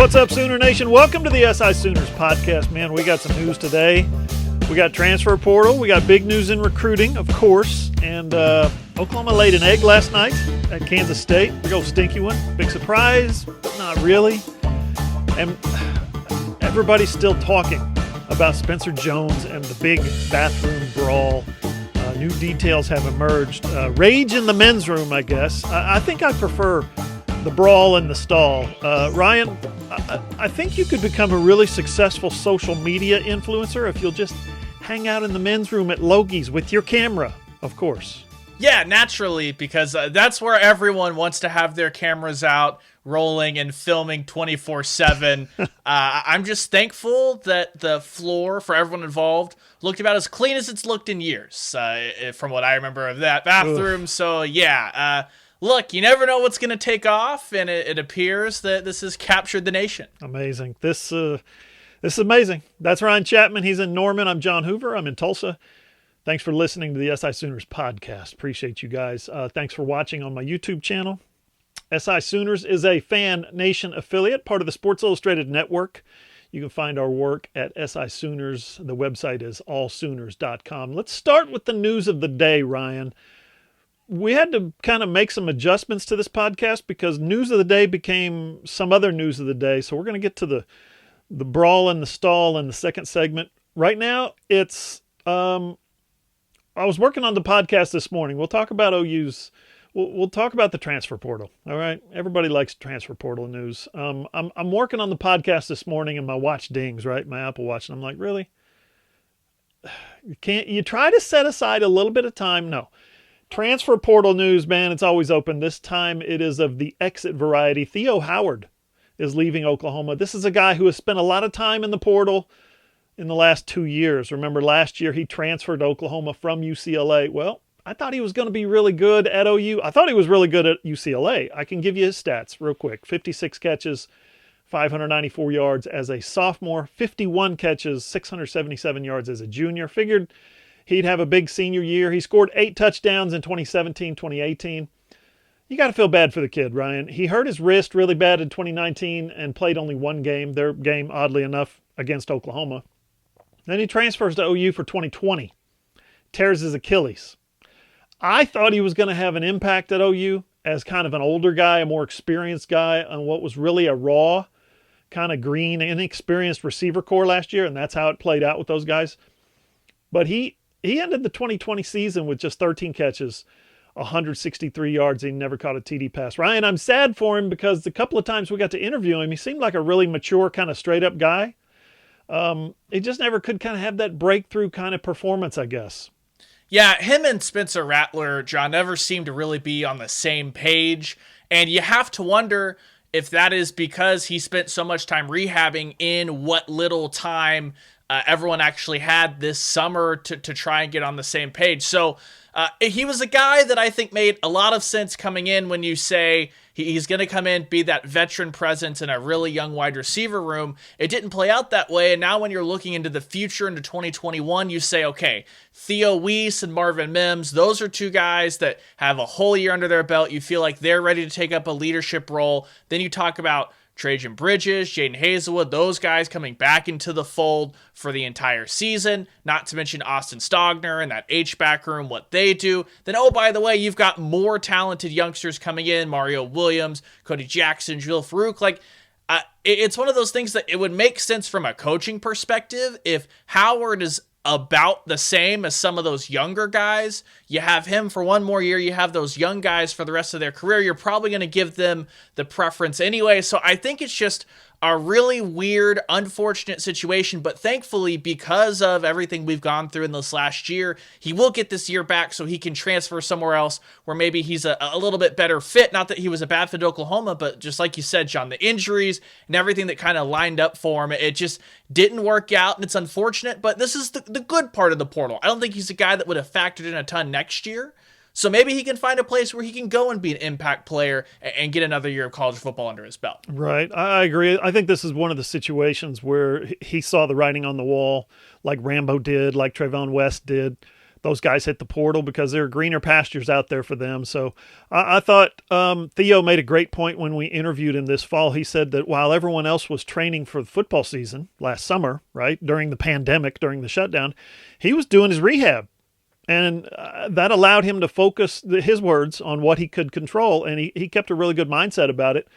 What's up, Sooner Nation? Welcome to the SI Sooners podcast. Man, we got some news today. We got transfer portal. We got big news in recruiting, of course. And Oklahoma laid an egg last night at Kansas State. Big old stinky one. Big surprise? Not really. And everybody's still talking about Spencer Jones and the big bathroom brawl. New details have emerged. Rage in the men's room, I guess. I think I prefer the brawl in the stall. Ryan, I think you could become a really successful social media influencer if you'll just hang out in the men's room at Logie's with your camera, of course. Yeah, naturally, because that's where everyone wants to have their cameras out, rolling and filming 24/7. I'm just thankful that the floor for everyone involved looked about as clean as it's looked in years, from what I remember of that bathroom. Ugh. So, yeah, look, you never know what's going to take off, and it appears that this has captured the nation. Amazing. This is amazing. That's Ryan Chapman. He's in Norman. I'm John Hoover. I'm in Tulsa. Thanks for listening to the SI Sooners podcast. Appreciate you guys. Thanks for watching on my YouTube channel. SI Sooners is a Fan Nation affiliate, part of the Sports Illustrated Network. You can find our work at SI Sooners. The website is allsooners.com. Let's start with the news of the day, Ryan. We had to kind of make some adjustments to this podcast because news of the day became some other news of the day. So we're going to get to the brawl in the stall in the second segment. Right now, it's I was working on the podcast this morning. We'll talk about OU's. We'll talk about the transfer portal. All right, everybody likes transfer portal news. I'm working on the podcast this morning, and my watch dings. Right, my Apple Watch, and I'm like, really? Can't you try to set aside a little bit of time? No. Transfer portal news, man. It's always open. This time it is of the exit variety. Theo Howard is leaving Oklahoma. This is a guy who has spent a lot of time in the portal in the last 2 years. Remember, last year he transferred to Oklahoma from UCLA. Well, I thought he was going to be really good at OU. I thought he was really good at UCLA. I can give you his stats real quick. 56 catches, 594 yards as a sophomore, 51 catches, 677 yards as a junior. Figured he'd have a big senior year. He scored 8 touchdowns in 2017, 2018. You got to feel bad for the kid, Ryan. He hurt his wrist really bad in 2019 and played only one game, their game, oddly enough, against Oklahoma. Then he transfers to OU for 2020, tears his Achilles. I thought he was going to have an impact at OU as kind of an older guy, a more experienced guy on what was really a raw, kind of green, inexperienced receiver core last year, and that's how it played out with those guys. But he ended the 2020 season with just 13 catches, 163 yards. He never caught a TD pass. Ryan, I'm sad for him because the couple of times we got to interview him, he seemed like a really mature, kind of straight-up guy. He just never could kind of have that breakthrough kind of performance, I guess. Yeah, him and Spencer Rattler, John, never seem to really be on the same page. And you have to wonder if that is because he spent so much time rehabbing in what little time everyone actually had this summer to try and get on the same page. So he was a guy that I think made a lot of sense coming in when you say he's going to come in, be that veteran presence in a really young wide receiver room. It didn't play out that way, and now when you're looking into the future, into 2021, you say, okay, Theo Weiss and Marvin Mims, those are two guys that have a whole year under their belt. You feel like they're ready to take up a leadership role. Then you talk about Trajan Bridges, Jaden Hazelwood, those guys coming back into the fold for the entire season, not to mention Austin Stogner and that H-back room, what they do. Then, oh, by the way, you've got more talented youngsters coming in, Mario Williams, Cody Jackson, Jalil Farouk. Like, it's one of those things that it would make sense from a coaching perspective if Howard is about the same as some of those younger guys. You have him for one more year. You have those young guys for the rest of their career. You're probably going to give them the preference anyway. So I think it's just a really weird, unfortunate situation, but thankfully, because of everything we've gone through in this last year, he will get this year back so he can transfer somewhere else where maybe he's a little bit better fit. Not that he was a bad fit at Oklahoma, but just like you said, John, the injuries and everything that kind of lined up for him, it just didn't work out, and it's unfortunate, but this is the good part of the portal. I don't think he's a guy that would have factored in a ton next year. So maybe he can find a place where he can go and be an impact player and get another year of college football under his belt. Right. I agree. I think this is one of the situations where he saw the writing on the wall like Rambo did, like Trayvon West did. those guys hit the portal because there are greener pastures out there for them. So I thought Theo made a great point when we interviewed him this fall. He said that while everyone else was training for the football season last summer, right, during the pandemic, during the shutdown, he was doing his rehab. And that allowed him to focus, his words, on what he could control. And he kept a really good mindset about it.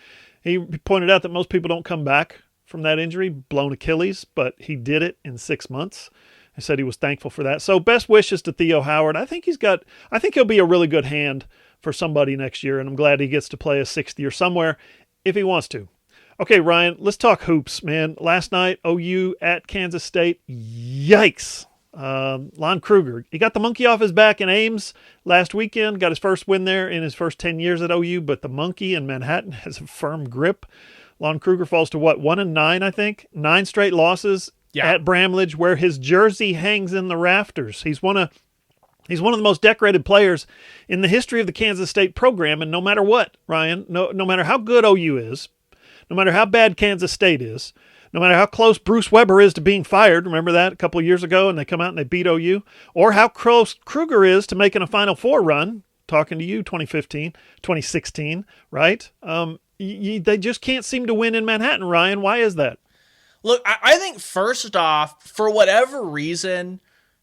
He pointed out that most people don't come back from that injury, blown Achilles, but he did it in 6 months. He said he was thankful for that. So best wishes to Theo Howard. I think he'll be a really good hand for somebody next year, and I'm glad he gets to play a sixth year somewhere if he wants to. Okay, Ryan, let's talk hoops, man. Last night, OU at Kansas State. Yikes. Lon Kruger, he got the monkey off his back in Ames last weekend, got his first win there in his first 10 years at OU, but the monkey in Manhattan has a firm grip. Lon Kruger falls to what, 1-9, I think? 9 straight losses. Yeah. At Bramlage, where his jersey hangs in the rafters. He's one of the most decorated players in the history of the Kansas State program, and no matter what, Ryan, no matter how good OU is, no matter how bad Kansas State is, no matter how close Bruce Weber is to being fired, remember that a couple of years ago, and they come out and they beat OU, or how close Kruger is to making a Final Four run, talking to you, 2016, right? They just can't seem to win in Manhattan, Ryan. Why is that? Look, I think first off, for whatever reason,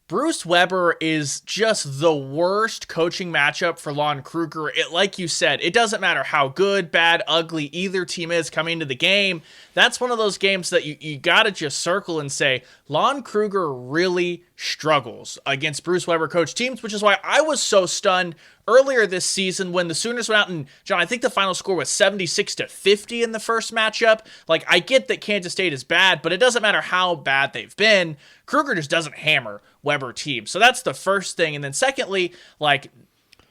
Bruce Weber is just the worst coaching matchup for Lon Kruger. Like you said, it doesn't matter how good, bad, ugly either team is coming to the game. That's one of those games that you got to just circle and say, Lon Kruger really struggles against Bruce Weber coach teams, which is why I was so stunned earlier this season when the Sooners went out and, John, I think the final score was 76-50 in the first matchup. Like, I get that Kansas State is bad, but it doesn't matter how bad they've been. Kruger just doesn't hammer Weber teams. So that's the first thing. And then secondly, like,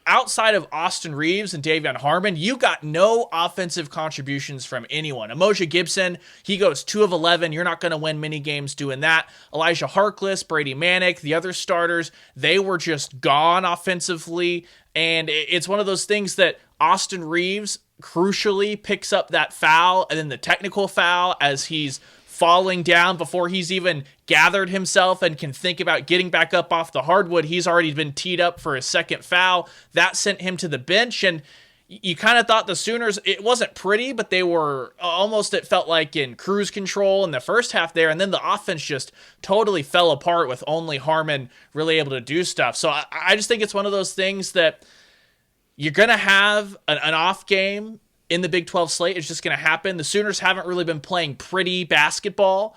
outside of Austin Reeves and Davion Harmon, you got no offensive contributions from anyone. Emoja Gibson, he goes 2 of 11. You're not going to win many games doing that. Elijah Harkless, Brady Manick, the other starters, they were just gone offensively. And it's one of those things that Austin Reeves crucially picks up that foul and then the technical foul as he's falling down before he's even gathered himself and can think about getting back up off the hardwood. He's already been teed up for his second foul. That sent him to the bench, and you kind of thought the Sooners, it wasn't pretty, but they were almost, it felt like, in cruise control in the first half there, and then the offense just totally fell apart with only Harmon really able to do stuff. So I just think it's one of those things that you're going to have an off game in the Big 12 slate. It's just going to happen. The Sooners haven't really been playing pretty basketball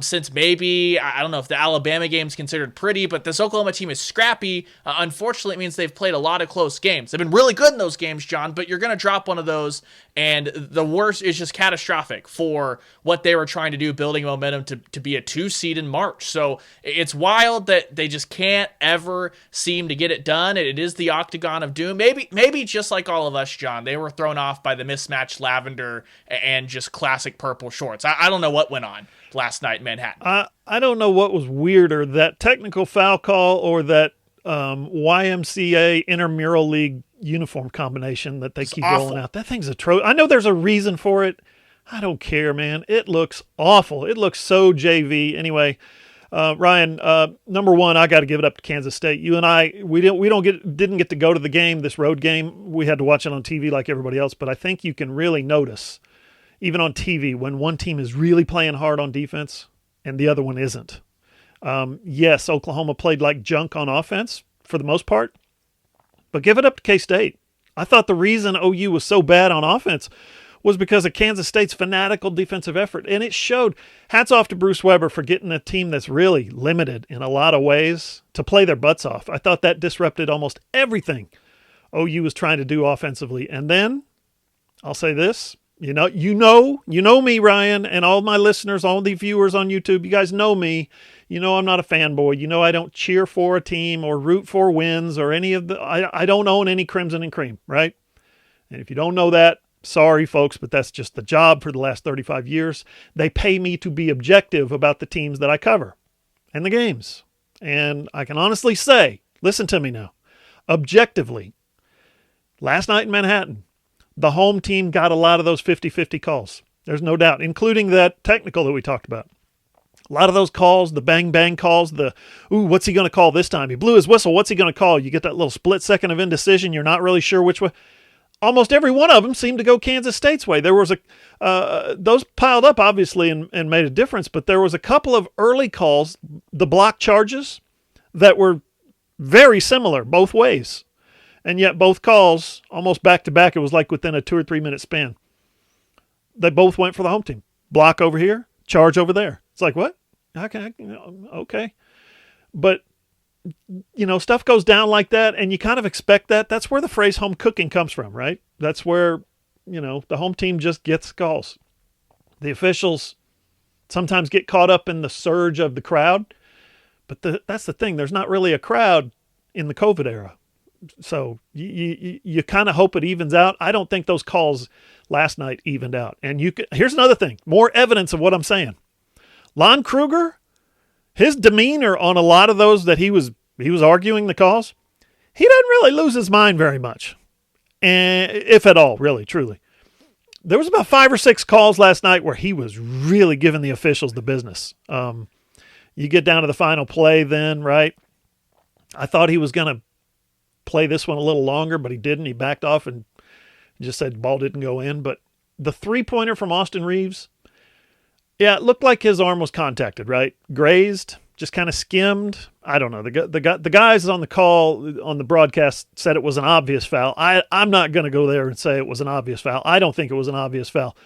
since maybe, I don't know if the Alabama game is considered pretty, but this Oklahoma team is scrappy. Unfortunately, it means they've played a lot of close games. They've been really good in those games, John, but you're going to drop one of those, and the worst is just catastrophic for what they were trying to do, building momentum to be a 2 seed in March. So it's wild that they just can't ever seem to get it done. It is the octagon of doom. Maybe just like all of us, John, they were thrown off by the mismatched lavender and just classic purple shorts. I don't know what went on last night in Manhattan. I don't know what was weirder, that technical foul call or that YMCA intramural league uniform combination that they keep rolling out. That thing's atrocious. I know there's a reason for it. I don't care, man. It looks awful. It looks so JV. Anyway, Ryan, number one, I got to give it up to Kansas State. You and I, didn't get to go to the game, this road game. We had to watch it on TV like everybody else, but I think you can really notice, even on TV, when one team is really playing hard on defense and the other one isn't. Yes, Oklahoma played like junk on offense for the most part, but give it up to K-State. I thought the reason OU was so bad on offense was because of Kansas State's fanatical defensive effort, and it showed. Hats off to Bruce Weber for getting a team that's really limited in a lot of ways to play their butts off. I thought that disrupted almost everything OU was trying to do offensively. And then, I'll say this, you know me, Ryan, and all my listeners, all the viewers on YouTube, you guys know me. You know I'm not a fanboy. You know I don't cheer for a team or root for wins or any of the, I don't own any Crimson and Cream, right? And if you don't know that, sorry, folks, but that's just the job for the last 35 years. They pay me to be objective about the teams that I cover and the games. And I can honestly say, listen to me now, objectively, last night in Manhattan, the home team got a lot of those 50-50 calls. There's no doubt, including that technical that we talked about. A lot of those calls, the bang-bang calls, what's he going to call this time? He blew his whistle. What's he going to call? You get that little split second of indecision. You're not really sure which way. Almost every one of them seemed to go Kansas State's way. There was those piled up, obviously, and made a difference, but there was a couple of early calls, the block charges, that were very similar both ways. And yet both calls, almost back-to-back, it was like within a 2 or 3 minute span. They both went for the home team. Block over here, charge over there. It's like, what? Okay. But, stuff goes down like that, and you kind of expect that. That's where the phrase home cooking comes from, right? That's where, the home team just gets calls. The officials sometimes get caught up in the surge of the crowd, but that's the thing. There's not really a crowd in the COVID era. So you kind of hope it evens out. I don't think those calls last night evened out. And here's another thing, more evidence of what I'm saying. Lon Kruger, his demeanor on a lot of those that he was arguing the calls, he doesn't really lose his mind very much, and if at all, really, truly. There was about 5 or 6 calls last night where he was really giving the officials the business. You get down to the final play then, right? I thought he was going to play this one a little longer, but he didn't. He backed off and just said the ball didn't go in. But the 3-pointer from Austin Reeves, yeah, it looked like his arm was contacted, right? Grazed, just kind of skimmed. I don't know. The guys on the call, on the broadcast, said it was an obvious foul. I'm not going to go there and say it was an obvious foul. I don't think it was an obvious foul.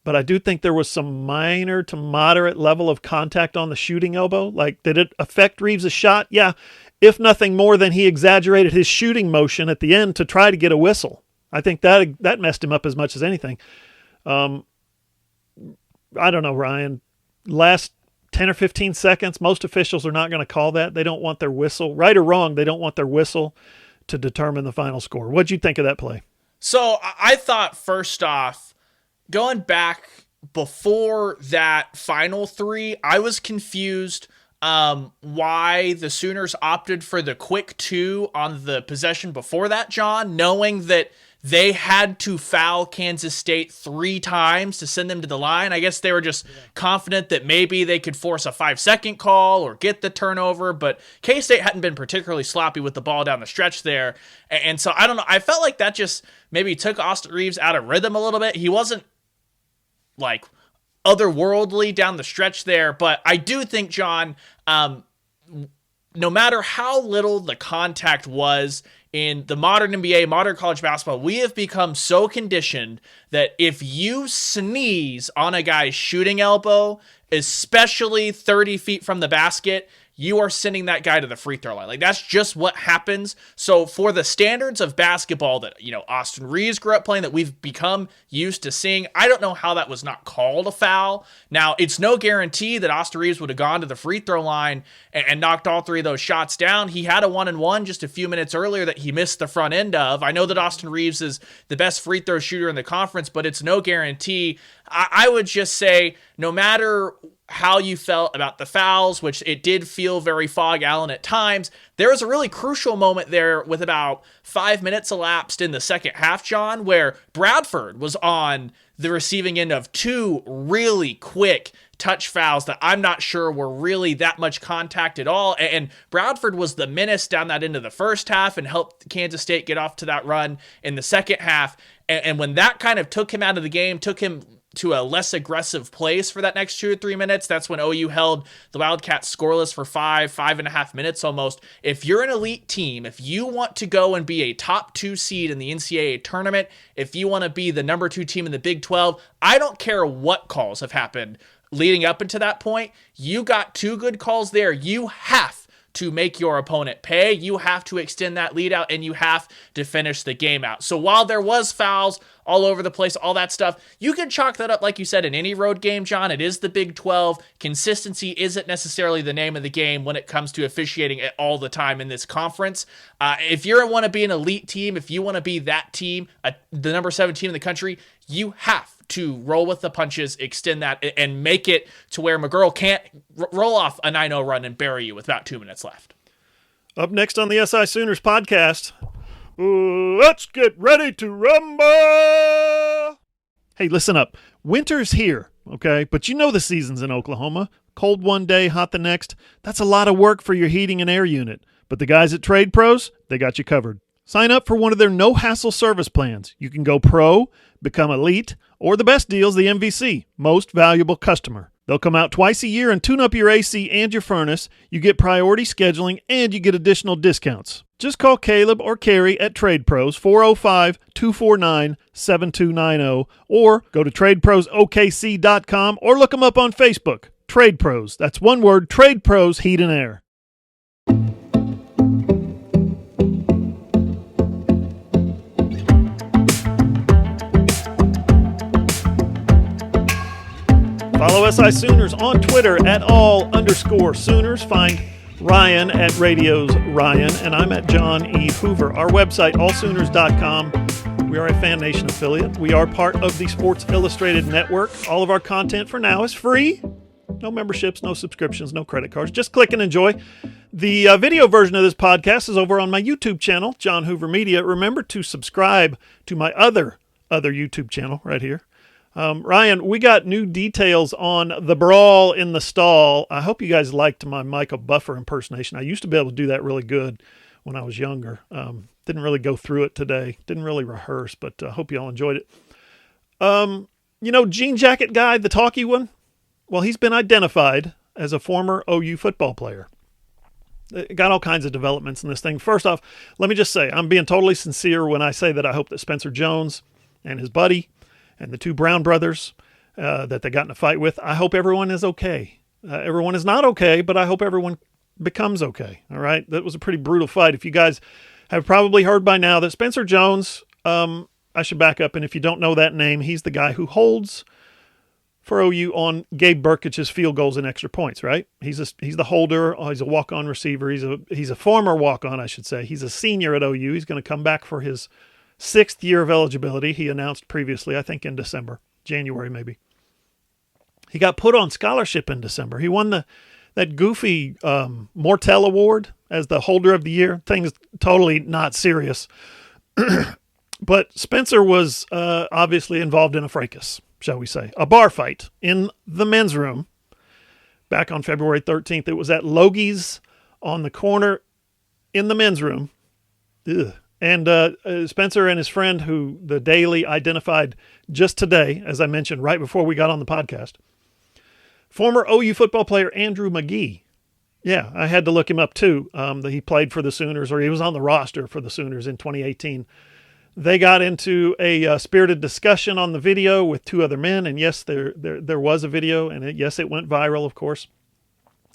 But I do think there was some minor to moderate level of contact on the shooting elbow. Like, did it affect Reeves' shot? Yeah. If nothing more than he exaggerated his shooting motion at the end to try to get a whistle. I think that messed him up as much as anything. I don't know, Ryan. Last 10 or 15 seconds, most officials are not going to call that. They don't want their whistle. Right or wrong, they don't want their whistle to determine the final score. What'd you think of that play? So I thought, first off, going back before that final 3, I was confused why the Sooners opted for the quick 2 on the possession before that, John, knowing that they had to foul Kansas State 3 times to send them to the line. I guess they were just confident that maybe they could force a 5-second call or get the turnover, but K-State hadn't been particularly sloppy with the ball down the stretch there. And so, I don't know, I felt like that just maybe took Austin Reeves out of rhythm a little bit. He wasn't, like, otherworldly down the stretch there, but I do think, John, no matter how little the contact was in the modern NBA, modern college basketball, we have become so conditioned that if you sneeze on a guy's shooting elbow, especially 30 feet from the basket, you are sending that guy to the free throw line. Like, that's just what happens. So for the standards of basketball that, Austin Reeves grew up playing, that we've become used to seeing, I don't know how that was not called a foul. Now, it's no guarantee that Austin Reeves would have gone to the free throw line and knocked all 3 of those shots down. He had a 1-and-1 just a few minutes earlier that he missed the front end of. I know that Austin Reeves is the best free throw shooter in the conference, but it's no guarantee. I would just say, no matter how you felt about the fouls, which it did feel very Fog Allen at times, there was a really crucial moment there with about 5 minutes elapsed in the second half, John, where Bradford was on the receiving end of 2 really quick touch fouls that I'm not sure were really that much contact at all. And Bradford was the menace down that end of the first half and helped Kansas State get off to that run in the second half. And when that kind of took him out of the game, took him to a less aggressive place for that next 2 or 3 minutes, that's when OU held the Wildcats scoreless for 5.5 minutes almost. If you're an elite team, if you want to go and be a top 2 seed in the NCAA tournament, if you want to be the number 2 team in the Big 12, I don't care what calls have happened leading up into that point. You got 2 good calls there. You have to make your opponent pay. You have to extend that lead out, and you have to finish the game out. So while there was fouls all over the place, all that stuff, you can chalk that up, like you said, in any road game, John. It is the Big 12. Consistency isn't necessarily the name of the game when it comes to officiating all the time in this conference. If you want to be an elite team, if you want to be that team, the number 7 team in the country, you have to roll with the punches, extend that, and make it to where McGurl can't roll off a 9-0 run and bury you with about 2 minutes left. Up next on the SI Sooners podcast, let's get ready to rumble! Hey, listen up. Winter's here, okay? But you know the season's in Oklahoma. Cold one day, hot the next. That's a lot of work for your heating and air unit. But the guys at Trade Pros, they got you covered. Sign up for one of their no-hassle service plans. You can go pro, become elite, or the best deal's the MVC, most valuable customer. They'll come out twice a year and tune up your AC and your furnace. You get priority scheduling, and you get additional discounts. Just call Caleb or Carrie at Trade Pros, 405-249-7290, or go to TradeProsOKC.com or look them up on Facebook. Trade Pros. That's one word, Trade Pros Heat and Air. Follow SI Sooners on Twitter at all_Sooners. Find Ryan at Radios Ryan, and I'm at John E. Hoover. Our website, allsooners.com. We are a Fan Nation affiliate. We are part of the Sports Illustrated Network. All of our content for now is free. No memberships, no subscriptions, no credit cards. Just click and enjoy. The video version of this podcast is over on my YouTube channel, John Hoover Media. Remember to subscribe to my other YouTube channel right here. Ryan, we got new details on the brawl in the stall. I hope you guys liked my Michael Buffer impersonation. I used to be able to do that really good when I was younger. Didn't really go through it today. Didn't really rehearse, but I hope you all enjoyed it. Jean Jacket guy, the talky one? Well, he's been identified as a former OU football player. Got all kinds of developments in this thing. First off, let me just say, I'm being totally sincere when I say that I hope that Spencer Jones and his buddy and the two Brown brothers that they got in a fight with, I hope everyone is okay. Everyone is not okay, but I hope everyone becomes okay. All right? That was a pretty brutal fight. If you guys have probably heard by now that Spencer Jones, I should back up, and if you don't know that name, he's the guy who holds for OU on Gabe Burkich's field goals and extra points, right? He's the holder. He's a walk-on receiver. He's a former walk-on, I should say. He's a senior at OU. He's going to come back for his 6th year of eligibility. He announced previously, I think in December, January maybe. He got put on scholarship in December. He won that goofy Mortel Award as the holder of the year. Thing's totally not serious. But Spencer was obviously involved in a fracas, shall we say. A bar fight in the men's room back on February 13th. It was at Logie's on the corner in the men's room. Ugh. And Spencer and his friend, who the Daily identified just today, as I mentioned right before we got on the podcast, former OU football player Andrew McGee. Yeah, I had to look him up too. He played for the Sooners, or he was on the roster for the Sooners in 2018. They got into a spirited discussion on the video with two other men, and yes, there was a video, and yes, it went viral, of course.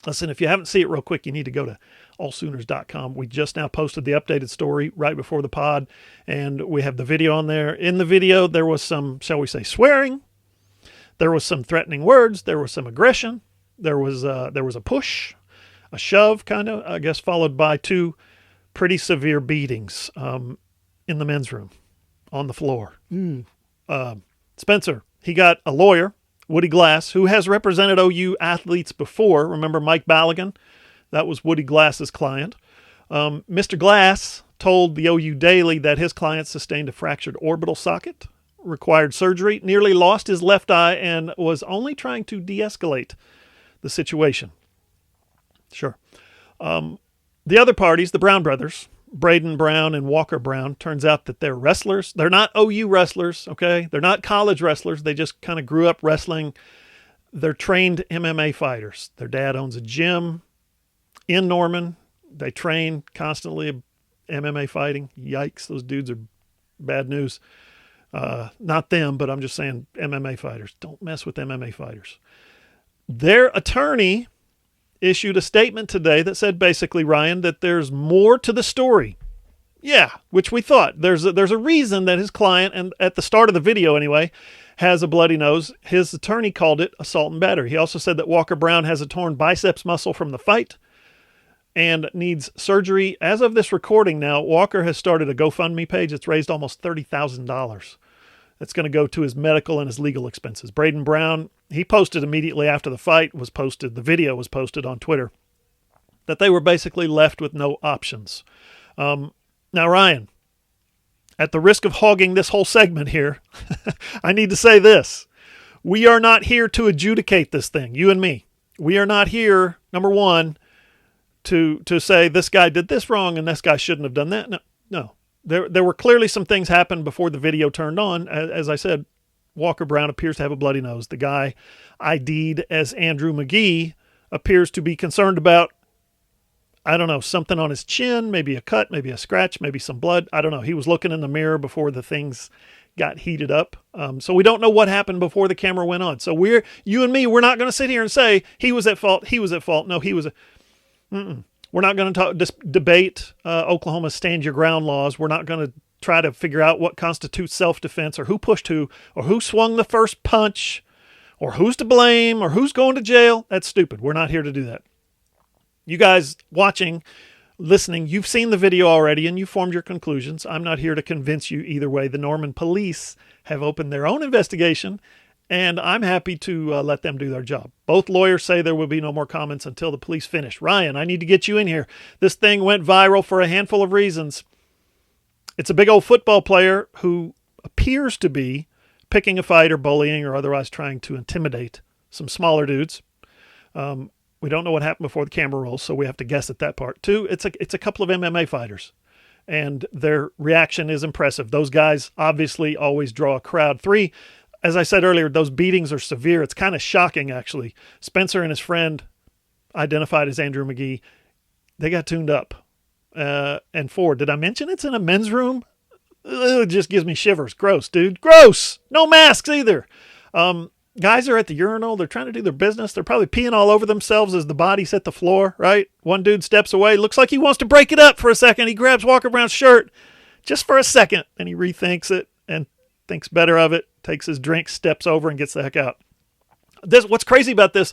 Listen, if you haven't seen it real quick, you need to go to allsooners.com. We just now posted the updated story right before the pod, and we have the video on there. In the video, there was some, shall we say, swearing. There was some threatening words. There was some aggression. There was a push, a shove, kind of, I guess, followed by two pretty severe beatings in the men's room on the floor. Spencer, he got a lawyer, Woody Glass, who has represented OU athletes before. Remember Mike Ballaghan? That was Woody Glass's client. Mr. Glass told the OU Daily that his client sustained a fractured orbital socket, required surgery, nearly lost his left eye, and was only trying to de-escalate the situation. Sure. The other parties, the Brown brothers, Braden Brown and Walker Brown, turns out that they're wrestlers. They're not OU wrestlers, okay? They're not college wrestlers. They just kind of grew up wrestling. They're trained MMA fighters. Their dad owns a gym in Norman. They train constantly MMA fighting. Yikes, those dudes are bad news. Not them, but I'm just saying MMA fighters. Don't mess with MMA fighters. Their attorney issued a statement today that said basically, Ryan, that there's more to the story. Yeah, which we thought. There's a reason that his client, and at the start of the video anyway, has a bloody nose. His attorney called it assault and battery. He also said that Walker Brown has a torn biceps muscle from the fight and needs surgery. As of this recording now, Walker has started a GoFundMe page. It's raised almost $30,000. That's going to go to his medical and his legal expenses. Braden Brown, he posted immediately after the fight the video was posted on Twitter, that they were basically left with no options. Now, Ryan, at the risk of hogging this whole segment here, I need to say this. We are not here to adjudicate this thing, you and me. We are not here, number one, to say this guy did this wrong and this guy shouldn't have done that. No, no. There were clearly some things happened before the video turned on. As I said, Walker Brown appears to have a bloody nose. The guy ID'd as Andrew McGee appears to be concerned about, I don't know, something on his chin, maybe a cut, maybe a scratch, maybe some blood. I don't know. He was looking in the mirror before the things got heated up. So we don't know what happened before the camera went on. So you and me, we're not going to sit here and say he was at fault. He was at fault. No, he was. We're not going to debate Oklahoma's stand your ground laws. We're not going to try to figure out what constitutes self-defense or who pushed who or who swung the first punch or who's to blame or who's going to jail. That's stupid. We're not here to do that. You guys watching, listening, you've seen the video already and you formed your conclusions. I'm not here to convince you either way. The Norman police have opened their own investigation, and I'm happy to let them do their job. Both lawyers say there will be no more comments until the police finish. Ryan, I need to get you in here. This thing went viral for a handful of reasons. It's a big old football player who appears to be picking a fight or bullying or otherwise trying to intimidate some smaller dudes. We don't know what happened before the camera rolls, so we have to guess at that part. 2, it's a couple of MMA fighters, and their reaction is impressive. Those guys obviously always draw a crowd. 3, as I said earlier, those beatings are severe. It's kind of shocking, actually. Spencer and his friend, identified as Andrew McGee, they got tuned up. And 4, did I mention it's in a men's room? It just gives me shivers. Gross, dude. Gross! No masks either. Guys are at the urinal. They're trying to do their business. They're probably peeing all over themselves as the bodies hit the floor, right? One dude steps away. Looks like he wants to break it up for a second. He grabs Walker Brown's shirt just for a second, and he rethinks it and thinks better of it, takes his drink, steps over, and gets the heck out. What's crazy about this,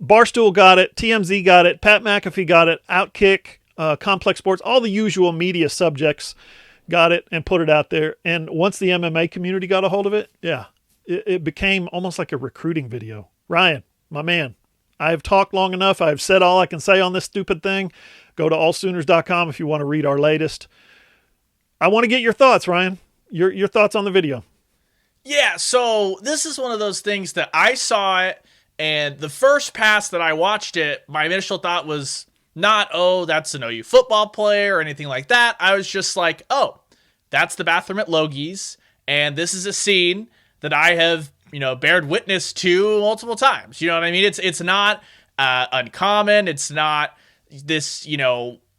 Barstool got it, TMZ got it, Pat McAfee got it, Outkick, Complex Sports, all the usual media subjects got it and put it out there. And once the MMA community got a hold of it, yeah, it became almost like a recruiting video. Ryan, my man, I've talked long enough. I've said all I can say on this stupid thing. Go to allsooners.com if you want to read our latest. I want to get your thoughts, Ryan. Your thoughts on the video. Yeah, so this is one of those things that I saw it, and the first pass that I watched it, my initial thought was not, oh, that's an OU football player or anything like that. I was just like, oh, that's the bathroom at Logie's, and this is a scene that I have, bared witness to multiple times. You know what I mean? It's not uncommon. It's not this,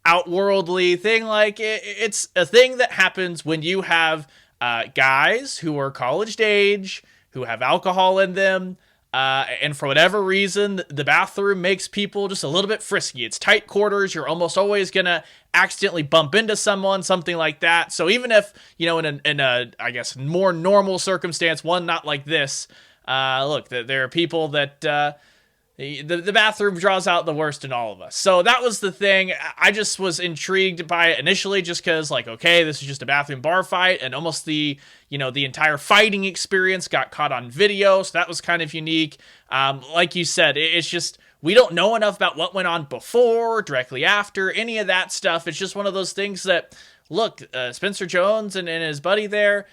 outworldly thing. Like it's a thing that happens when you have guys who are college age, who have alcohol in them, and for whatever reason, the bathroom makes people just a little bit frisky. It's tight quarters. You're almost always going to accidentally bump into someone, something like that. So even if, in a, I guess, more normal circumstance, one not like this, look, there are people that the bathroom draws out the worst in all of us. So that was the thing. I just was intrigued by it initially just because, like, okay, this is just a bathroom bar fight, and almost the entire fighting experience got caught on video, so that was kind of unique. Like you said, it's just, we don't know enough about what went on before, directly after, any of that stuff. It's just one of those things that, look, Spencer Jones and his buddy there,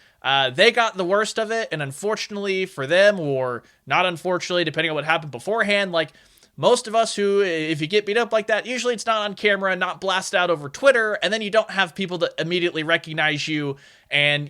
they got the worst of it, and unfortunately for them, or not unfortunately, depending on what happened beforehand, like most of us who, if you get beat up like that, usually it's not on camera, not blasted out over Twitter, and then you don't have people that immediately recognize you and,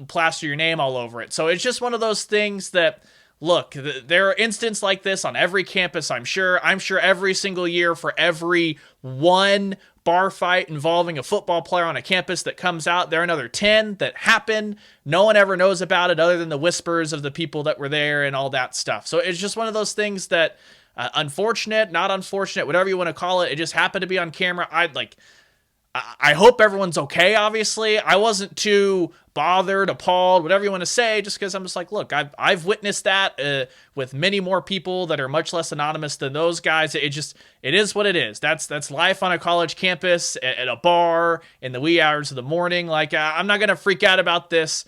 plaster your name all over it. So it's just one of those things that, look, there are instances like this on every campus, I'm sure. I'm sure every single year for every one bar fight involving a football player on a campus that comes out, there are another 10 that happen. No one ever knows about it other than the whispers of the people that were there and all that stuff. So it's just one of those things that, unfortunate, not unfortunate, whatever you want to call it, it just happened to be on camera. I hope everyone's okay, obviously. I wasn't too bothered, appalled, whatever you want to say, just because I'm just like, look, I've witnessed that with many more people that are much less anonymous than those guys. It is what it is. That's life on a college campus, at a bar, in the wee hours of the morning. Like, I'm not going to freak out about this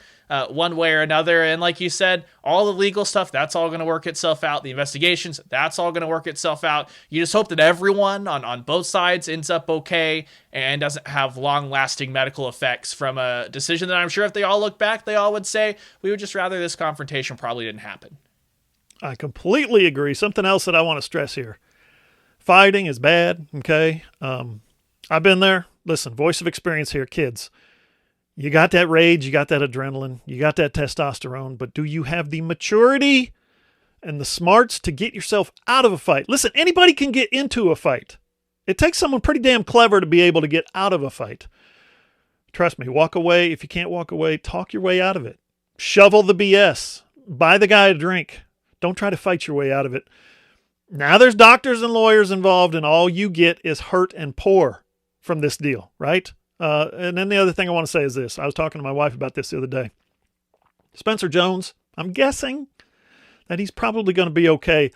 one way or another. And like you said, all the legal stuff, that's all going to work itself out. The investigations, that's all going to work itself out. You just hope that everyone on both sides ends up okay and doesn't have long-lasting medical effects from a decision that I'm sure if they all look back, they all would say, we would just rather this confrontation probably didn't happen. I completely agree. Something else that I want to stress here. Fighting is bad, okay? I've been there. Listen, voice of experience here, kids. You got that rage, you got that adrenaline, you got that testosterone, but do you have the maturity and the smarts to get yourself out of a fight? Listen, anybody can get into a fight. It takes someone pretty damn clever to be able to get out of a fight. Trust me, walk away. If you can't walk away, talk your way out of it. Shovel the BS. Buy the guy a drink. Don't try to fight your way out of it. Now there's doctors and lawyers involved, and all you get is hurt and poor from this deal, right? And then the other thing I want to say is this. I was talking to my wife about this the other day. Spencer Jones, I'm guessing that he's probably going to be okay.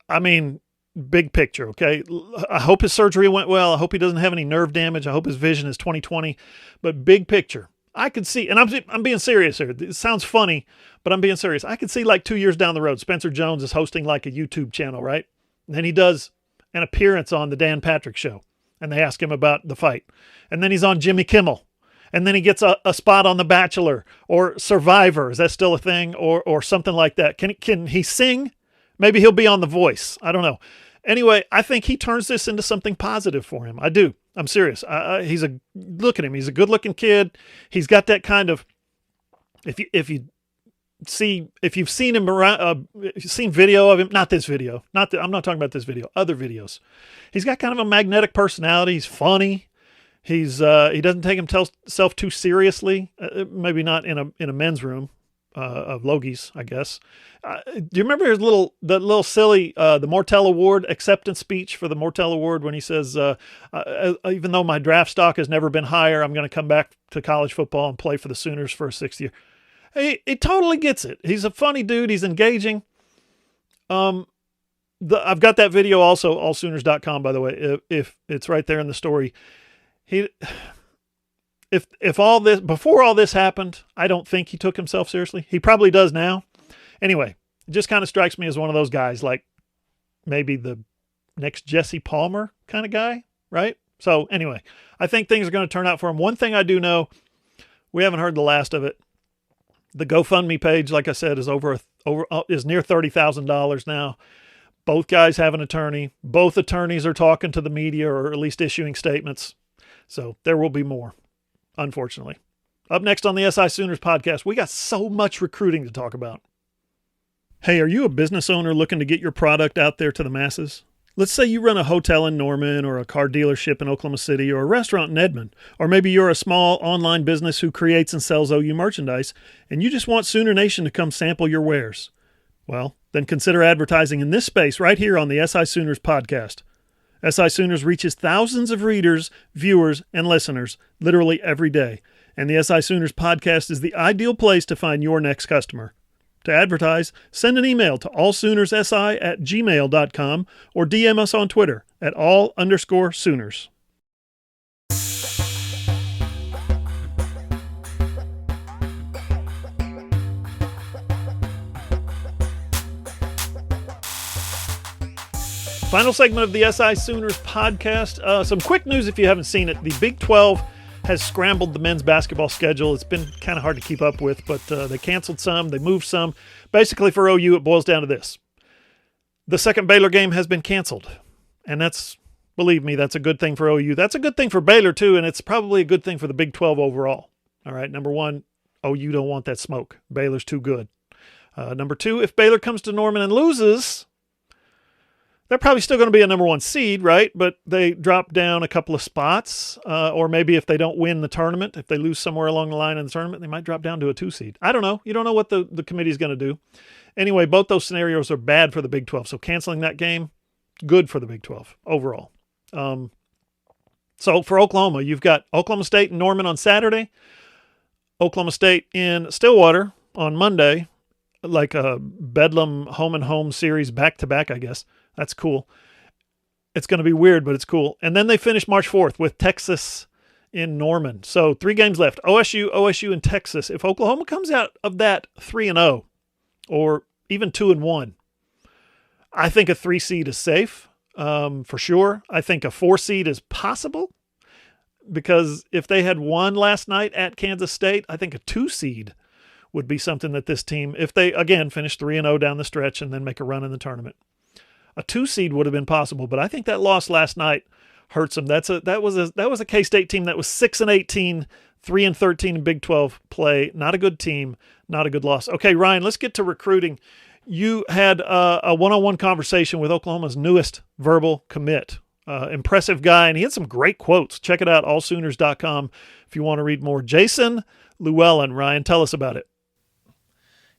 I mean, big picture, okay? I hope his surgery went well. I hope he doesn't have any nerve damage. I hope his vision is 20/20. But big picture, I could see, and I'm being serious here. It sounds funny, but I'm being serious. I could see like 2 years down the road, Spencer Jones is hosting like a YouTube channel, right? And then he does an appearance on the Dan Patrick Show, and they ask him about the fight. And then he's on Jimmy Kimmel. And then he gets a spot on The Bachelor or Survivor. Is that still a thing? Or something like that. Can he sing? Maybe he'll be on The Voice. I don't know. Anyway, I think he turns this into something positive for him. I do. I'm serious. Look at him. He's a good-looking kid. He's got that kind of, if you've seen him around, if you've seen video of him, not this video, I'm not talking about this video, other videos. He's got kind of a magnetic personality. He's funny. He doesn't take himself too seriously. Maybe not in a men's room of Logies, I guess. Do you remember his little silly the Mortel Award acceptance speech for the Mortel Award when he says, even though my draft stock has never been higher, I'm going to come back to college football and play for the Sooners for a 6th year. He totally gets it. He's a funny dude. He's engaging. I've got that video also, allsooners.com, by the way, if it's right there in the story. If all this, before all this happened, I don't think he took himself seriously. He probably does now. Anyway, it just kind of strikes me as one of those guys, like maybe the next Jesse Palmer kind of guy, right? So anyway, I think things are going to turn out for him. One thing I do know, we haven't heard the last of it. The GoFundMe page, like I said, is is near $30,000 now. Both guys have an attorney. Both attorneys are talking to the media, or at least issuing statements. So there will be more, unfortunately. Up next on the SI Sooners podcast, we got so much recruiting to talk about. Hey, are you a business owner looking to get your product out there to the masses? Let's say you run a hotel in Norman, or a car dealership in Oklahoma City, or a restaurant in Edmond, or maybe you're a small online business who creates and sells OU merchandise, and you just want Sooner Nation to come sample your wares. Well, then consider advertising in this space right here on the SI Sooners podcast. SI Sooners reaches thousands of readers, viewers, and listeners literally every day, and the SI Sooners podcast is the ideal place to find your next customer. To advertise, send an email to allsoonersi@gmail.com or DM us on Twitter at all_Sooners. Final segment of the SI Sooners podcast. Some quick news if you haven't seen it. The Big 12 has scrambled the men's basketball schedule. It's been kind of hard to keep up with, but they canceled some, they moved some. Basically for OU, it boils down to this. The second Baylor game has been canceled, and that's, believe me, that's a good thing for OU. That's a good thing for Baylor too, and it's probably a good thing for the Big 12 overall. All right, number one, OU don't want that smoke. Baylor's too good. Number two, if Baylor comes to Norman and loses, they're probably still going to be a number one seed, right? But they drop down a couple of spots, or maybe if they don't win the tournament, if they lose somewhere along the line in the tournament, they might drop down to a 2 seed. I don't know. You don't know what the committee is going to do. Anyway, both those scenarios are bad for the Big 12. So canceling that game, good for the Big 12 overall. So for Oklahoma, you've got Oklahoma State and Norman on Saturday, Oklahoma State in Stillwater on Monday, like a Bedlam home and home series back-to-back, I guess. That's cool. It's going to be weird, but it's cool. And then they finish March 4th with Texas in Norman. So 3 games left. OSU, and Texas. If Oklahoma comes out of that 3-0 or even 2-1, I think a 3 seed is safe for sure. I think a 4 seed is possible because if they had won last night at Kansas State, I think a 2 seed would be something that this team, if they, again, finish 3-0 down the stretch and then make a run in the tournament. A 2 seed would have been possible, but I think that loss last night hurts them. That was a K-State team that was 6-18, 3-13 in Big 12 play. Not a good team, not a good loss. Okay, Ryan, let's get to recruiting. You had a one-on-one conversation with Oklahoma's newest verbal commit. Impressive guy, and he had some great quotes. Check it out, allsooners.com, if you want to read more. Jason Llewellyn, Ryan, tell us about it.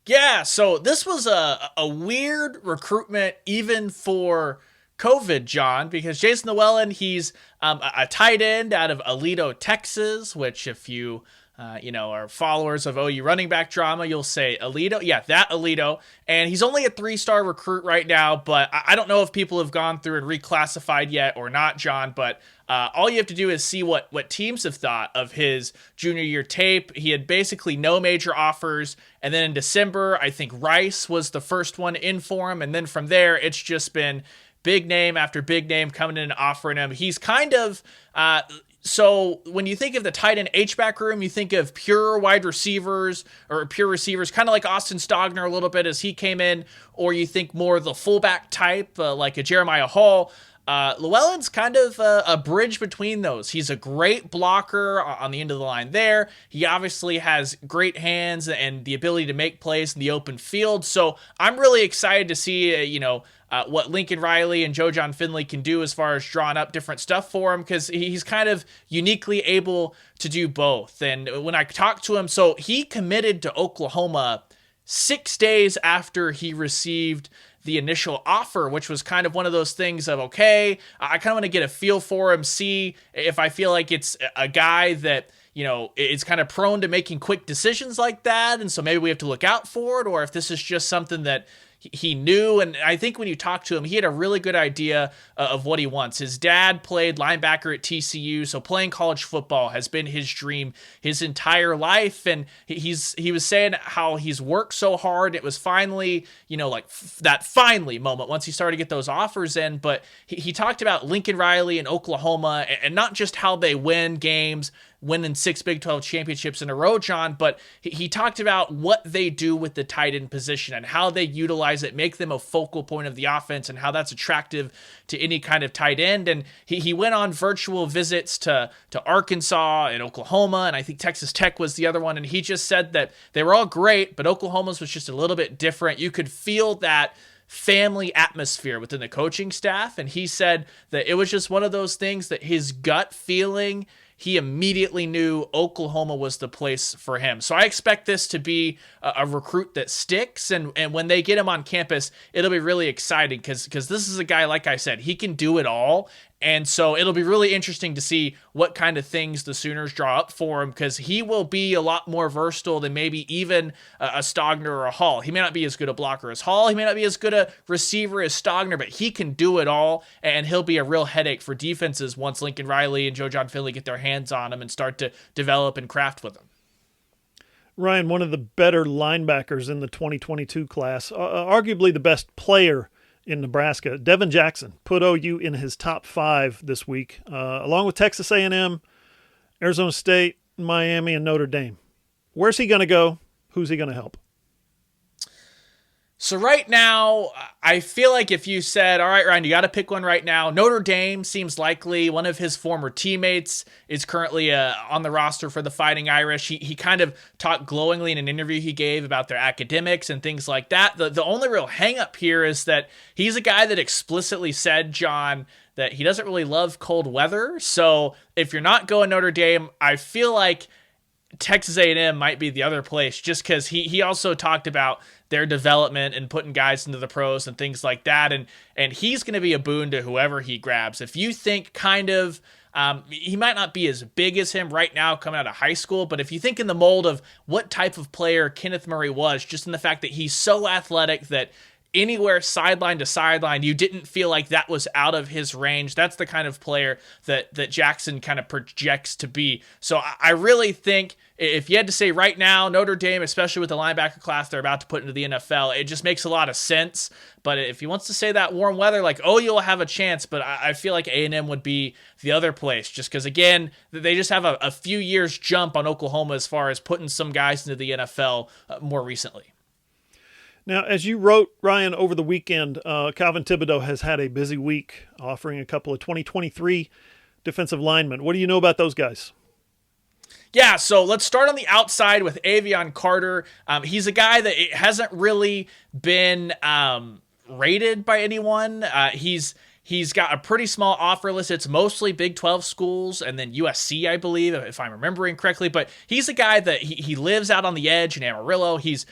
Yeah, so this was a weird recruitment even for COVID, John, because Jason Llewellyn, he's a tight end out of Aledo, Texas, which if you are followers of OU running back drama, you'll say Aledo. Yeah, that Aledo. And he's only a 3-star recruit right now, but I don't know if people have gone through and reclassified yet or not, John, but all you have to do is see what teams have thought of his junior year tape. He had basically no major offers. And then in December, I think Rice was the first one in for him. And then from there, it's just been big name after big name coming in and offering him. He's kind of... So when you think of the tight end H-back room, you think of pure wide receivers or pure receivers, kind of like Austin Stogner a little bit as he came in, or you think more the fullback type, like a Jeremiah Hall. Llewellyn's kind of a bridge between those. He's a great blocker on the end of the line there. He obviously has great hands and the ability to make plays in the open field. So I'm really excited to see, what Lincoln Riley and Joe John Finley can do as far as drawing up different stuff for him, because he's kind of uniquely able to do both. And when I talked to him, so he committed to Oklahoma 6 days after he received the initial offer, which was kind of one of those things of, okay, I kind of want to get a feel for him, see if I feel like it's a guy that, is kind of prone to making quick decisions like that. And so maybe we have to look out for it, or if this is just something that he knew. And I think when you talk to him, he had a really good idea of what he wants. His dad played linebacker at TCU, so playing college football has been his dream his entire life. And he was saying how he's worked so hard. It was finally, that finally moment once he started to get those offers in. But he talked about Lincoln Riley and Oklahoma, and not just how they win games, winning 6 Big 12 championships in a row, John, but he talked about what they do with the tight end position and how they utilize it, make them a focal point of the offense, and how that's attractive to any kind of tight end. And he went on virtual visits to Arkansas and Oklahoma, and I think Texas Tech was the other one, and he just said that they were all great, but Oklahoma's was just a little bit different. You could feel that family atmosphere within the coaching staff, and he said that it was just one of those things that his gut feeling, he immediately knew Oklahoma was the place for him. So I expect this to be a recruit that sticks, and when they get him on campus, it'll be really exciting because this is a guy, like I said, he can do it all. And so it'll be really interesting to see what kind of things the Sooners draw up for him, because he will be a lot more versatile than maybe even a Stogner or a Hall. He may not be as good a blocker as Hall. He may not be as good a receiver as Stogner, but he can do it all, and he'll be a real headache for defenses once Lincoln Riley and Joe John Finley get their hands on him and start to develop and craft with him. Ryan, one of the better linebackers in the 2022 class, arguably the best player in Nebraska, Devin Jackson, put OU in his top 5 this week, along with Texas A&M, Arizona State, Miami, and Notre Dame. Where's he going to go? Who's he going to help? So right now, I feel like if you said, all right, Ryan, you got to pick one right now, Notre Dame seems likely. One of his former teammates is currently on the roster for the Fighting Irish. He kind of talked glowingly in an interview he gave about their academics and things like that. The only real hang-up here is that he's a guy that explicitly said, John, that he doesn't really love cold weather. So if you're not going Notre Dame, I feel like Texas A&M might be the other place, just because he also talked about their development and putting guys into the pros and things like that. And he's going to be a boon to whoever he grabs. If you think kind of, he might not be as big as him right now coming out of high school, but if you think in the mold of what type of player Kenneth Murray was, just in the fact that he's so athletic that anywhere sideline to sideline, you didn't feel like that was out of his range. That's the kind of player that Jackson kind of projects to be. So I really think if you had to say right now, Notre Dame, especially with the linebacker class they're about to put into the NFL, it just makes a lot of sense. But if he wants to say that warm weather, like, oh, you'll have a chance. But I feel like A&M would be the other place just because, again, they just have a few years jump on Oklahoma as far as putting some guys into the NFL more recently. Now, as you wrote, Ryan, over the weekend, Calvin Thibodeau has had a busy week offering a couple of 2023 defensive linemen. What do you know about those guys? Yeah, so let's start on the outside with Avion Carter. He's a guy that hasn't really been rated by anyone. He's got a pretty small offer list. It's mostly Big 12 schools and then USC, I believe, if I'm remembering correctly. But he's a guy that he lives out on the edge in Amarillo. He's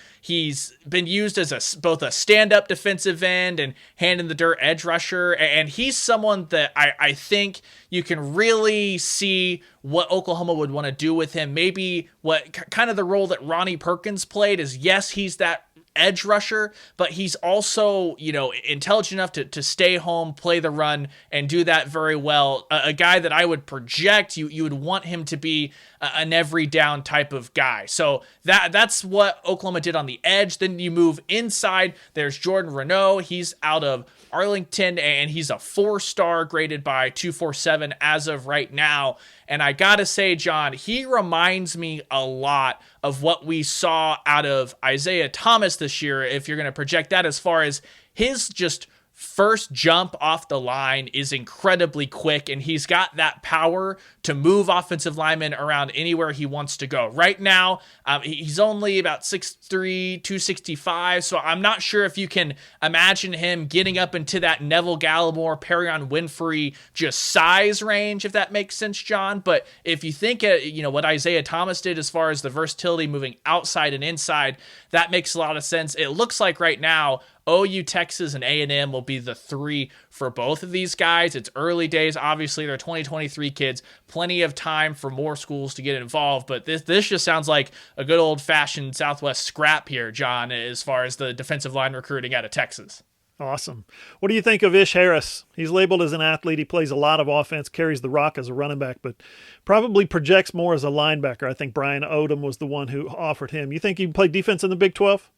been used as both a stand-up defensive end and hand-in-the-dirt edge rusher. And he's someone that I think you can really see what Oklahoma would want to do with him. Maybe what kind of the role that Ronnie Perkins played is, yes, he's that edge rusher, but he's also, intelligent enough to stay home, play the run, and do that very well. A guy that I would project you would want him to be an every down type of guy. So that's what Oklahoma did on the edge. Then you move inside. There's Jordan Renault. He's out of Arlington, and he's a 4-star graded by 247 as of right now. And I gotta say, John, he reminds me a lot of what we saw out of Isaiah Thomas this year, if you're going to project that, as far as his just first jump off the line is incredibly quick, and he's got that power to move offensive linemen around anywhere he wants to go. Right now, he's only about 6'3", 265, so I'm not sure if you can imagine him getting up into that Neville Gallimore, Perion Winfrey just size range, if that makes sense, John. But if you think, what Isaiah Thomas did as far as the versatility moving outside and inside, that makes a lot of sense. It looks like right now, OU, Texas, and A&M will be the 3 for both of these guys. It's early days. Obviously, they're 2023 kids. Plenty of time for more schools to get involved. But this just sounds like a good old-fashioned Southwest scrap here, John, as far as the defensive line recruiting out of Texas. Awesome. What do you think of Ish Harris? He's labeled as an athlete. He plays a lot of offense, carries the rock as a running back, but probably projects more as a linebacker. I think Brian Odom was the one who offered him. You think he can play defense in the Big 12?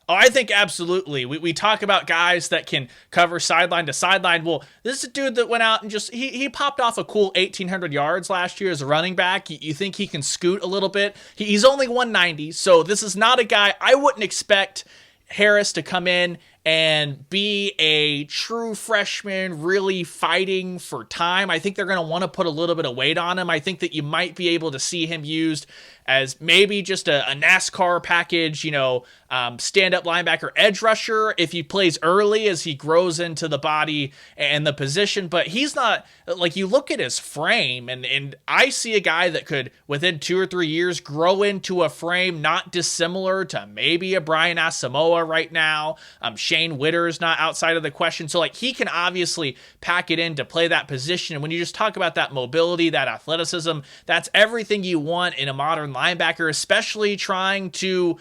Oh, I think absolutely. We talk about guys that can cover sideline to sideline. Well, this is a dude that went out and just he popped off a cool 1,800 yards last year as a running back. You think he can scoot a little bit? He's only 190, so this is not a guy I wouldn't expect Harris to come in and be a true freshman really fighting for time. I think they're going to want to put a little bit of weight on him. I think that you might be able to see him used as maybe just a NASCAR package, stand-up linebacker edge rusher if he plays early as he grows into the body and the position. But he's not, like, you look at his frame, and I see a guy that could, within 2 or 3 years, grow into a frame not dissimilar to maybe a Brian Asamoah right now. Shane Witter's not outside of the question. So, he can obviously pack it in to play that position. And when you just talk about that mobility, that athleticism, that's everything you want in a modern linebacker, especially trying to,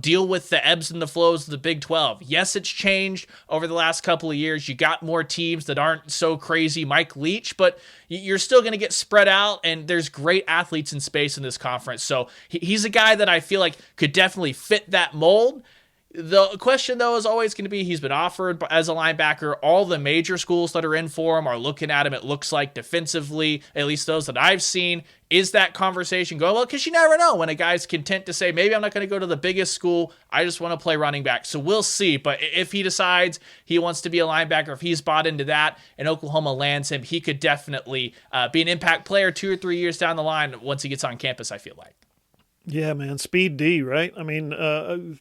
deal with the ebbs and the flows of the Big 12. Yes, it's changed over the last couple of years. You got more teams that aren't so crazy Mike Leach, but you're still going to get spread out, and there's great athletes in space in this conference. So he's a guy that I feel like could definitely fit that mold. The question, though, is always going to be, he's been offered as a linebacker. All the major schools that are in for him are looking at him, it looks like, defensively, at least those that I've seen. Is that conversation going? Well, because you never know when a guy's content to say, maybe I'm not going to go to the biggest school, I just want to play running back. So we'll see. But if he decides he wants to be a linebacker, if he's bought into that and Oklahoma lands him, he could definitely be an impact player 2 or 3 years down the line once he gets on campus, I feel like. Yeah, man. Speed D, right? I mean,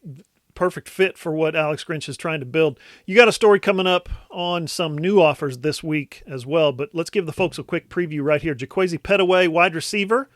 perfect fit for what Alex Grinch is trying to build. You got a story coming up on some new offers this week as well, but let's give the folks a quick preview right here. Jaquazi Petaway, wide receiver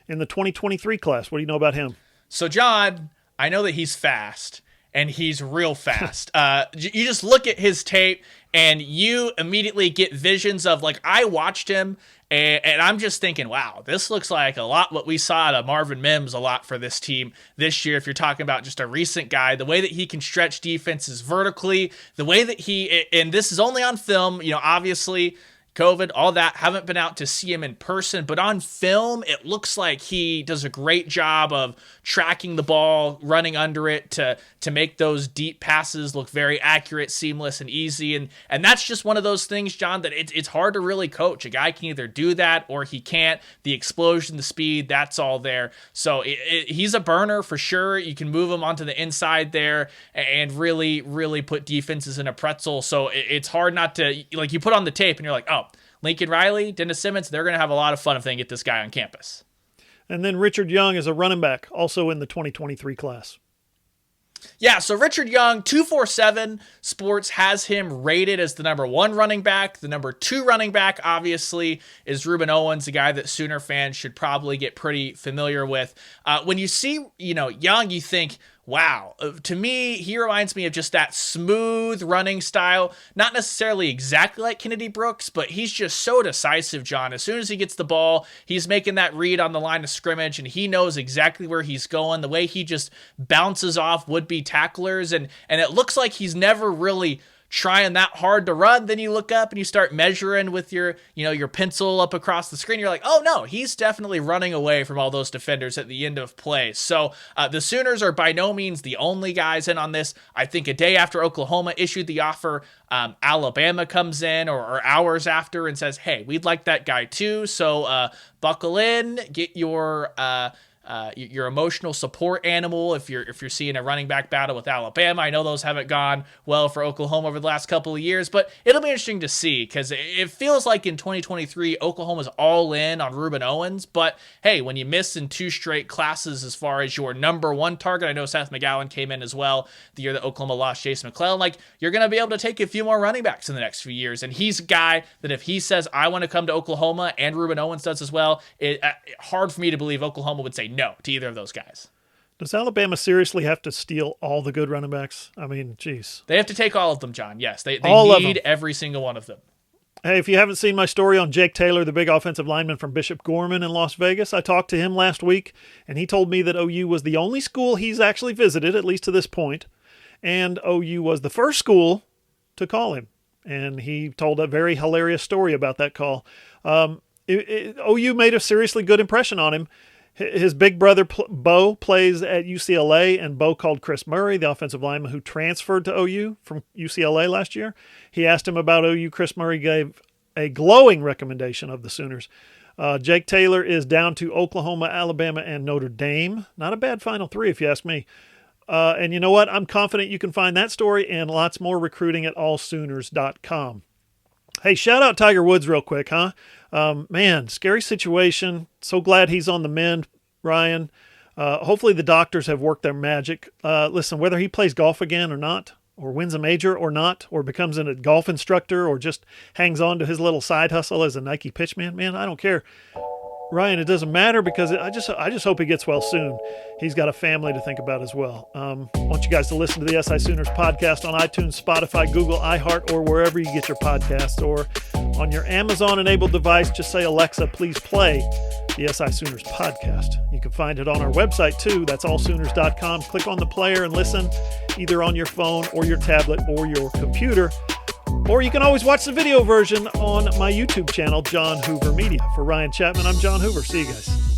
in the 2023 class. What do you know about him? So, John, I know that he's fast, and he's real fast. You just look at his tape and you immediately get visions of, like, I watched him and I'm just thinking, wow, this looks like a lot what we saw out of Marvin Mims a lot for this team this year. If you're talking about just a recent guy, the way that he can stretch defenses vertically, the way that and this is only on film, obviously COVID, all that, haven't been out to see him in person, but on film, it looks like he does a great job of tracking the ball, running under it to make those deep passes look very accurate, seamless, and easy. And that's just one of those things, John, that it's hard to really coach. A guy can either do that or he can't. The explosion, the speed, that's all there. So he's a burner for sure. You can move him onto the inside there and really, really put defenses in a pretzel. So it's hard not to, like, you put on the tape and you're like, oh, Lincoln Riley, Dennis Simmons, they're going to have a lot of fun if they can get this guy on campus. And then Richard Young is a running back, also in the 2023 class. Yeah, so Richard Young, 247 Sports has him rated as the number 1 running back. The number 2 running back, obviously, is Ruben Owens, a guy that Sooner fans should probably get pretty familiar with. When you see, Young, you think, wow, to me, he reminds me of just that smooth running style. Not necessarily exactly like Kennedy Brooks, but he's just so decisive, John. As soon as he gets the ball, he's making that read on the line of scrimmage, and he knows exactly where he's going. The way he just bounces off would-be tacklers, and it looks like he's never really trying that hard to run. Then you look up and you start measuring with your pencil up across the screen. You're like, oh no, he's definitely running away from all those defenders at the end of play. So the Sooners are by no means the only guys in on this. I think a day after Oklahoma issued the offer, Alabama comes in or hours after and says, hey, we'd like that guy too. So buckle in, get your emotional support animal if you're seeing a running back battle with Alabama. I know those haven't gone well for Oklahoma over the last couple of years, but it'll be interesting to see because it feels like in 2023 Oklahoma's all in on Ruben Owens. But hey, when you miss in 2 straight classes as far as your number 1 target, I know Seth McGowan came in as well the year that Oklahoma lost Jason McClellan. Like, you're going to be able to take a few more running backs in the next few years, and he's a guy that if he says I want to come to Oklahoma, and Ruben Owens does as well, hard for me to believe Oklahoma would say no to either of those guys. Does Alabama seriously have to steal all the good running backs? I mean, geez. They have to take all of them, John. Yes, they need every single one of them. Hey, if you haven't seen my story on Jake Taylor, the big offensive lineman from Bishop Gorman in Las Vegas, I talked to him last week, and he told me that OU was the only school he's actually visited, at least to this point, and OU was the first school to call him. And he told a very hilarious story about that call. OU made a seriously good impression on him. His big brother, Bo, plays at UCLA, and Bo called Chris Murray, the offensive lineman who transferred to OU from UCLA last year. He asked him about OU. Chris Murray gave a glowing recommendation of the Sooners. Jake Taylor is down to Oklahoma, Alabama, and Notre Dame. Not a bad final 3, if you ask me. And you know what? I'm confident you can find that story and lots more recruiting at allsooners.com. Hey, shout out Tiger Woods real quick, huh? Man, scary situation. So glad he's on the mend, Ryan. Hopefully the doctors have worked their magic. Listen, whether he plays golf again or not, or wins a major or not, or becomes a golf instructor, or just hangs on to his little side hustle as a Nike pitchman, man, I don't care. Ryan, it doesn't matter because I just hope he gets well soon. He's got a family to think about as well. I want you guys to listen to the SI Sooners podcast on iTunes, Spotify, Google, iHeart, or wherever you get your podcasts. Or on your Amazon-enabled device, just say, Alexa, please play the SI Sooners podcast. You can find it on our website, too. That's allsooners.com. Click on the player and listen either on your phone or your tablet or your computer. Or you can always watch the video version on my YouTube channel, John Hoover Media. For Ryan Chapman, I'm John Hoover. See you guys.